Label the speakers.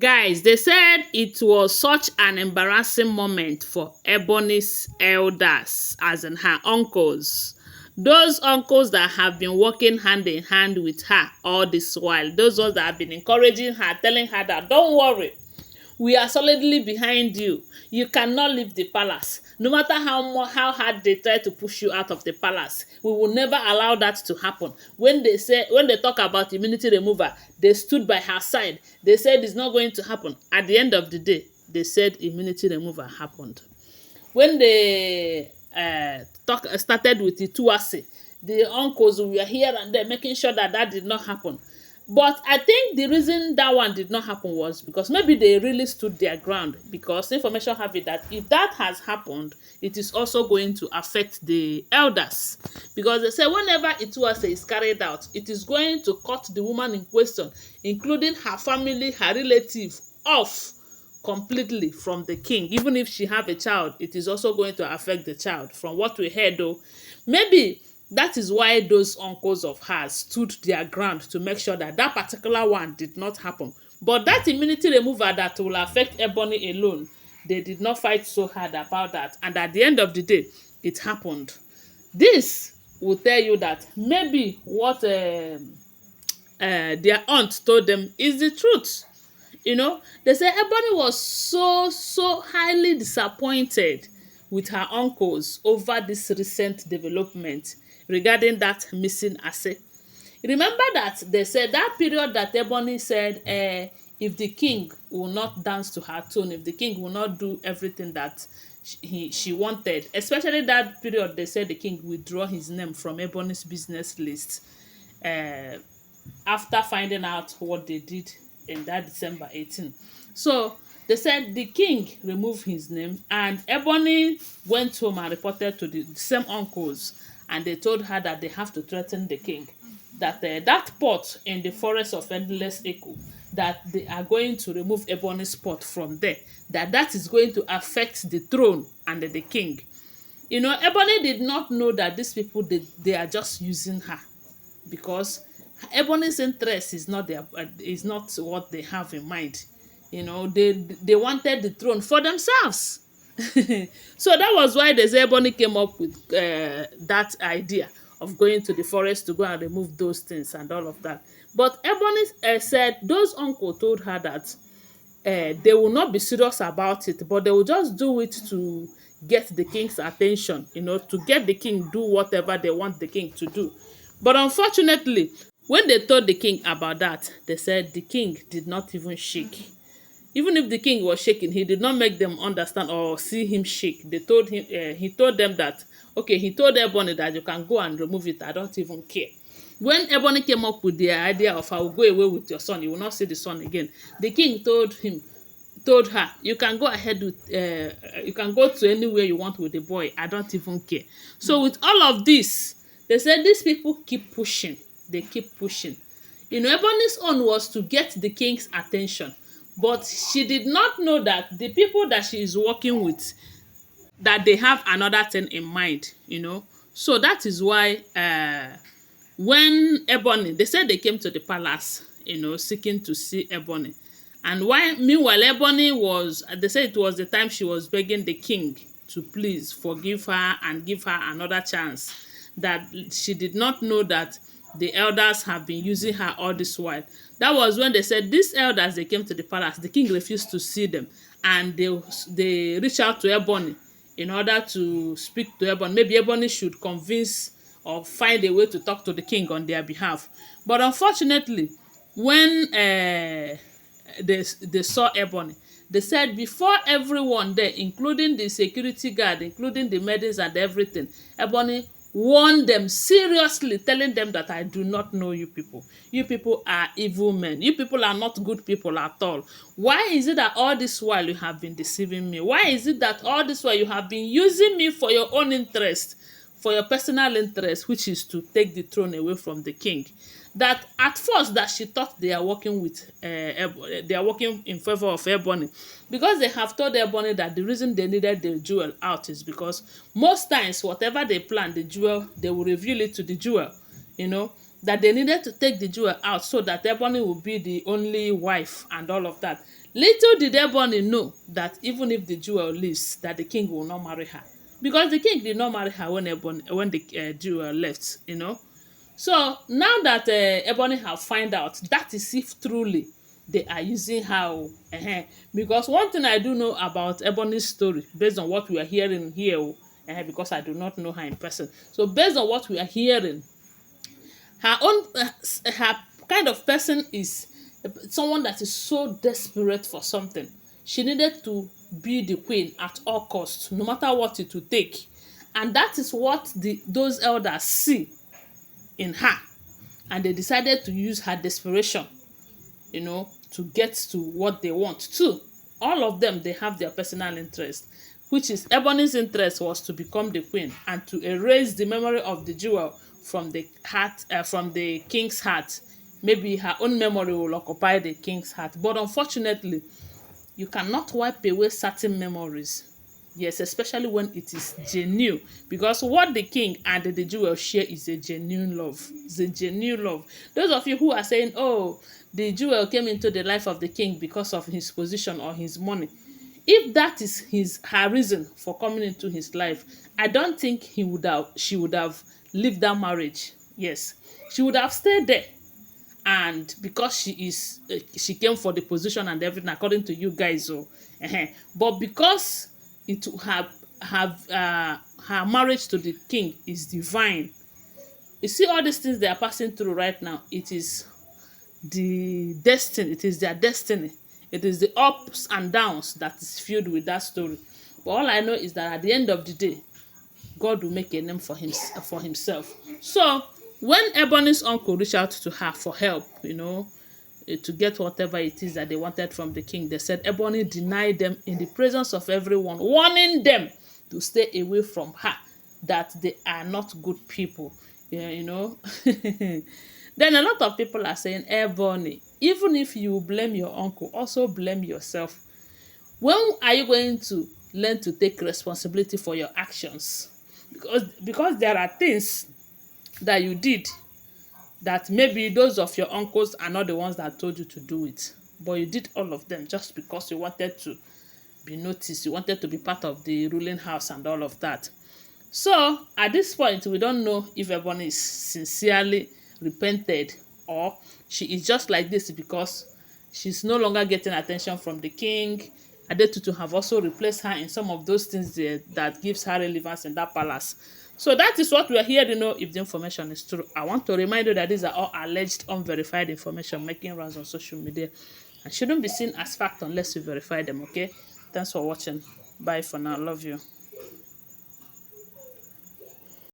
Speaker 1: Guys, they said it was such an embarrassing moment for Ebony's elders, as in her uncles. Those uncles that have been working hand in hand with her all this while. Those ones that have been encouraging her, telling her that don't worry, we are solidly behind you. You cannot leave the palace. No matter how hard they try to push you out of the palace, we will never allow that to happen. When they talk about immunity remover, they stood by her side. They said it's not going to happen. At the end of the day, they said immunity remover happened. When they started with the Tuase, the uncles were here and there making sure that that did not happen. But I think the reason that one did not happen was because maybe they really stood their ground, because information have it that if that has happened, it is also going to affect the elders, because they say whenever Ituase is carried out, it is going to cut the woman in question, including her family, her relative, off completely from the king. Even if she have a child, it is also going to affect the child. From what we heard though, maybe that is why those uncles of hers stood their ground to make sure that that particular one did not happen. But that immunity remover that will affect Ebony alone, they did not fight so hard about that. And at the end of the day, it happened. This will tell you that maybe what their aunt told them is the truth. You know, they say Ebony was so highly disappointed with her uncles over this recent development regarding that missing asset. Remember that they said that period that Ebony said, if the king will not dance to her tune, if the king will not do everything that she wanted, especially that period they said the king withdraw his name from Ebony's business list after finding out what they did in that December 18. So they said the king removed his name, and Ebony went home and reported to the same uncles, and they told her that they have to threaten the king, that that pot in the forest of endless echo, that they are going to remove Ebony's pot from there, that is going to affect the throne and the king. You know, Ebony did not know that these people, they are just using her, because Ebony's interest is not is not what they have in mind. You know, they wanted the throne for themselves. So that was why the Ebony came up with that idea of going to the forest to go and remove those things and all of that. But Ebony said those uncle told her that they will not be serious about it, but they will just do it to get the king's attention, you know, to get the king do whatever they want the king to do. But unfortunately, when they told the king about that, they said the king did not even shake. Even if the king was shaking, he did not make them understand or see him shake. They told him, he told them that, okay, he told Ebony that you can go and remove it. I don't even care. When Ebony came up with the idea of I will go away with your son, you will not see the son again, the king told her, you can go ahead with, you can go to anywhere you want with the boy. I don't even care. So with all of this, they said these people keep pushing. They keep pushing. You know, Ebony's own was to get the king's attention. But she did not know that the people that she is working with, that they have another thing in mind, you know. So that is why when Ebony, they said they came to the palace, you know, seeking to see Ebony. And meanwhile, Ebony was, they said it was the time she was begging the king to please forgive her and give her another chance, that she did not know that the elders have been using her all this while. That was when they said these elders, they came to the palace, the king refused to see them, and they reached out to Ebony in order to speak to Ebony. Maybe Ebony should convince or find a way to talk to the king on their behalf. But unfortunately, when they saw Ebony, they said before everyone there, including the security guard, including the maidens and everything, Ebony warned them seriously, telling them that I do not know you people. You people are evil men. You people are not good people at all. Why is it that all this while you have been deceiving me? Why is it that all this while you have been using me for your own interest, for your personal interest, which is to take the throne away from the king? That at first that she thought they are working with they are working in favor of Ebony, because they have told Ebony that the reason they needed the jewel out is because most times whatever they plan, the jewel, they will reveal it to the jewel, you know, that they needed to take the jewel out so that Ebony will be the only wife and all of that. Little did Ebony know that even if the jewel leaves, that the king will not marry her. Because the king did not marry her when the jewel left, you know. So now that Ebony have find out, that is if truly they are using her. Because one thing I do know about Ebony's story, based on what we are hearing here, because I do not know her in person. So based on what we are hearing, her kind of person is someone that is so desperate for something. She needed to be the queen at all costs, no matter what it would take. And that is what those elders see in her, and they decided to use her desperation, to get to what they want too. All of them, they have their personal interest, which is Ebony's interest was to become the queen and to erase the memory of the jewel from the heart, from the king's heart. Maybe her own memory will occupy the king's heart, but unfortunately you cannot wipe away certain memories. Yes, especially when it is genuine, because what the king and the jewel share is a genuine love. It's a genuine love. Those of you who are saying, oh, the jewel came into the life of the king because of his position or his money, if that is her reason for coming into his life, I don't think she would have lived that marriage. Yes, she would have stayed there. And because she came for the position and everything, according to you guys, but because it her marriage to the king is divine. You see all these things they are passing through right now, it is it is their destiny. It is the ups and downs that is filled with that story. But all I know is that at the end of the day, God will make a name for himself. So when Ebony's uncle reached out to her for help, to get whatever it is that they wanted from the king, they said Ebony denied them in the presence of everyone, warning them to stay away from her, that they are not good people. Then a lot of people are saying, Ebony, even if you blame your uncle, also blame yourself. When are you going to learn to take responsibility for your actions? Because there are things that you did that maybe those of your uncles are not the ones that told you to do it, but you did all of them just because you wanted to be noticed, you wanted to be part of the ruling house and all of that. So at this point, we don't know if Ebony is sincerely repented or she is just like this because she's no longer getting attention from the king. Adetutu have also replaced her in some of those things that gives her relevance in that palace. So that is what we are here to know if the information is true. I want to remind you that these are all alleged, unverified information making rounds on social media and shouldn't be seen as fact unless you verify them, okay? Thanks for watching. Bye for now. Love you.